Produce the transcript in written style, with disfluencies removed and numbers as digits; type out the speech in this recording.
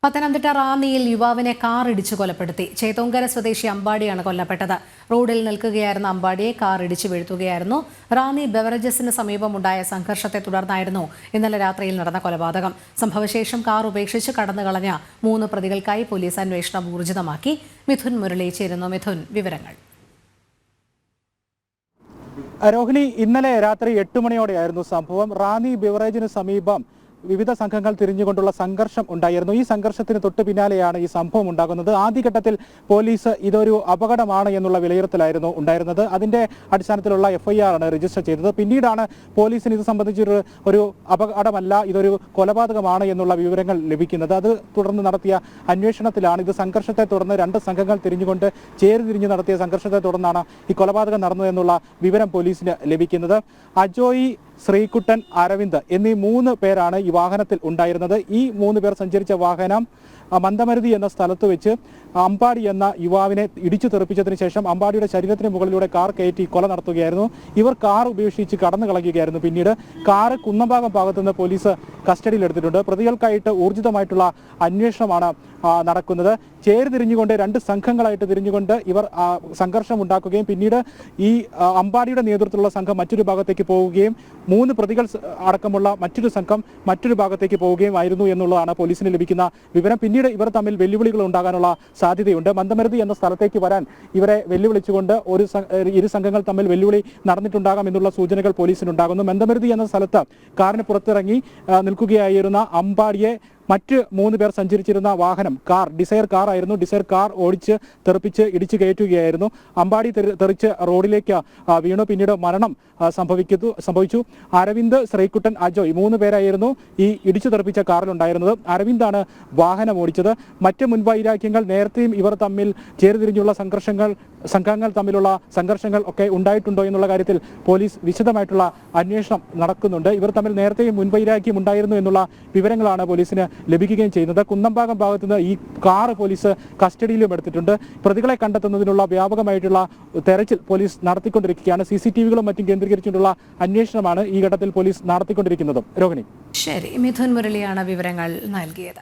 പത്തനംതിട്ട റാന്നിയിൽ യുവാവിനെ കാർ ഇടിച്ചു കൊലപ്പെടുത്തി. ചേത്തോങ്കര സ്വദേശി അമ്പാടിയാണ് കൊല്ലപ്പെട്ടത്. റോഡിൽ നിൽക്കുകയായിരുന്ന അമ്പാടിയെ കാർ ഇടിച്ചു വീഴ്ത്തുകയായിരുന്നു. റാന്നി ബെവറേജസിന് സമീപമുണ്ടായ സംഘർഷത്തെ തുടർന്നായിരുന്നു ഇന്നലെ രാത്രിയിൽ നടന്ന കൊലപാതകം. സംഭവശേഷം കാർ ഉപേക്ഷിച്ച് കടന്നുകളഞ്ഞ 3 പ്രതികൾക്കായി പോലീസ് അന്വേഷണം ഊർജിതമാക്കി. മിഥുൻ മുരളി ചേരുന്നു. മിഥുൻ, വിവരങ്ങൾ. രോഹിണി, ഇന്നലെ രാത്രി 8 മണിയോടെയായിരുന്നു സംഭവം. റാന്നി ബിവറേജിന് സമീപം വിവിധ സംഘങ്ങൾ തിരിഞ്ഞുകൊണ്ടുള്ള സംഘർഷം ഉണ്ടായിരുന്നു. ഈ സംഘർഷത്തിന് തൊട്ടു പിന്നാലെയാണ് ഈ സംഭവം ഉണ്ടാകുന്നത്. ആദ്യഘട്ടത്തിൽ പോലീസ് ഇതൊരു അപകടമാണ് എന്നുള്ള വിലയിരുത്തലായിരുന്നു ഉണ്ടായിരുന്നത്. അതിന്റെ അടിസ്ഥാനത്തിലുള്ള FIR ആണ് രജിസ്റ്റർ ചെയ്തത്. പിന്നീടാണ് പോലീസിന് ഇത് സംബന്ധിച്ചൊരു അപകടമല്ല, ഇതൊരു കൊലപാതകമാണ് എന്നുള്ള വിവരങ്ങൾ ലഭിക്കുന്നത്. അത് തുടർന്ന് നടത്തിയ അന്വേഷണത്തിലാണ് ഇത് സംഘർഷത്തെ തുടർന്ന് 2 സംഘങ്ങൾ തിരിഞ്ഞുകൊണ്ട് ചേരിതിരിഞ്ഞ് നടത്തിയ സംഘർഷത്തെ തുടർന്നാണ് ഈ കൊലപാതകം നടന്നതെന്നുള്ള വിവരം പോലീസിന് ലഭിക്കുന്നത്. അജോയി, ശ്രീകുട്ടൻ, അരവിന്ദ് എന്നീ 3 പേരാണ് ഈ വാഹനത്തിൽ ഉണ്ടായിരുന്നത്. ഈ 3 പേർ സഞ്ചരിച്ച വാഹനം മന്ദമരുതി എന്ന സ്ഥലത്ത് വെച്ച് അമ്പാടി എന്ന യുവാവിനെ ഇടിച്ചു തെറിപ്പിച്ചതിന് ശേഷം അമ്പാടിയുടെ ശരീരത്തിന് മുകളിലൂടെ കാർ കയറ്റി കൊല നടത്തുകയായിരുന്നു. ഇവർ കാർ ഉപേക്ഷിച്ച് കടന്നു കളയുകയായിരുന്നു. പിന്നീട് കാറ് കുന്നംഭാഗം ഭാഗത്തുനിന്ന് പോലീസ് കസ്റ്റഡിയിലെടുത്തിട്ടുണ്ട്. പ്രതികൾക്കായിട്ട് ഊർജിതമായിട്ടുള്ള അന്വേഷണമാണ് നടക്കുന്നത്. ചേരിതിരിഞ്ഞുകൊണ്ട് 2 സംഘങ്ങളായിട്ട് തിരിഞ്ഞുകൊണ്ട് ഇവർ സംഘർഷം ഉണ്ടാക്കുകയും പിന്നീട് ഈ അമ്പാടിയുടെ നേതൃത്വത്തിലുള്ള സംഘം മറ്റൊരു ഭാഗത്തേക്ക് പോവുകയും 3 പ്രതികൾ അടക്കമുള്ള മറ്റൊരു സംഘം മറ്റൊരു ഭാഗത്തേക്ക് പോവുകയും ആയിരുന്നു എന്നുള്ളതാണ് പോലീസിന് ലഭിക്കുന്ന വിവരം. പിന്നീട് ഇവർ തമ്മിൽ വെല്ലുവിളികൾ ഉണ്ടാകാനുള്ള സാധ്യതയുണ്ട്. മന്ദമരുതി എന്ന സ്ഥലത്തേക്ക് വരാൻ ഇവരെ വെല്ലുവിളിച്ചുകൊണ്ട് ഇരു സംഘങ്ങൾ തമ്മിൽ വെല്ലുവിളി നടന്നിട്ടുണ്ടാകാം എന്നുള്ള സൂചനകൾ പോലീസിനുണ്ടാകുന്നു. മന്ദമരുതി എന്ന സ്ഥലത്ത് കാറിന് പുറത്തിറങ്ങി നിൽക്കുകയായിരുന്ന അമ്പാടിയെ മറ്റ് 3 പേർ സഞ്ചരിച്ചിരുന്ന വാഹനം ഡിസയർ കാർ ആയിരുന്നു. ഡിസയർ കാർ ഓടിച്ച് തെറിപ്പിച്ച് ഇടിച്ചു കയറ്റുകയായിരുന്നു. അമ്പാടി തെറിച്ച് റോഡിലേക്ക് വീണു. പിന്നീട് മരണം സംഭവിച്ചു. അരവിന്ദ്, ശ്രീകുട്ടൻ, അജോയ് 3 പേരായിരുന്നു ഈ ഇടിച്ചു തെറിപ്പിച്ച കാറിലുണ്ടായിരുന്നത്. അരവിന്ദാണ് വാഹനം ഓടിച്ചത്. മറ്റ് മുൻവൈരാഗ്യങ്ങൾ നേരത്തെയും ഇവർ തമ്മിൽ ചേരിതിരിഞ്ഞുള്ള സംഘങ്ങൾ തമ്മിലുള്ള സംഘർഷങ്ങൾ ഒക്കെ ഉണ്ടായിട്ടുണ്ടോ എന്നുള്ള കാര്യത്തിൽ പോലീസ് വിശദമായിട്ടുള്ള അന്വേഷണം നടക്കുന്നുണ്ട്. ഇവർ തമ്മിൽ നേരത്തെയും മുൻവൈരാഗ്യം ഉണ്ടായിരുന്നു എന്നുള്ള വിവരങ്ങളാണ് പോലീസിന് ലഭിക്കുകയും ചെയ്യുന്നത്. കുന്നംഭാഗം ഭാഗത്തുനിന്ന് ഈ കാർ പോലീസ് കസ്റ്റഡിയിലും എടുത്തിട്ടുണ്ട്. പ്രതികളെ കണ്ടെത്തുന്നതിനുള്ള വ്യാപകമായിട്ടുള്ള തെരച്ചിൽ പോലീസ് നടത്തിക്കൊണ്ടിരിക്കുകയാണ്. CCTVകളും മറ്റും കേന്ദ്രീകരിച്ചുകൊണ്ടുള്ള അന്വേഷണമാണ് ഈ ഘട്ടത്തിൽ പോലീസ് നടത്തിക്കൊണ്ടിരിക്കുന്നത്. രോഹിണി. ശരി, മിഥുൻ മുരളിയാണ് വിവരങ്ങൾ നൽകിയത്.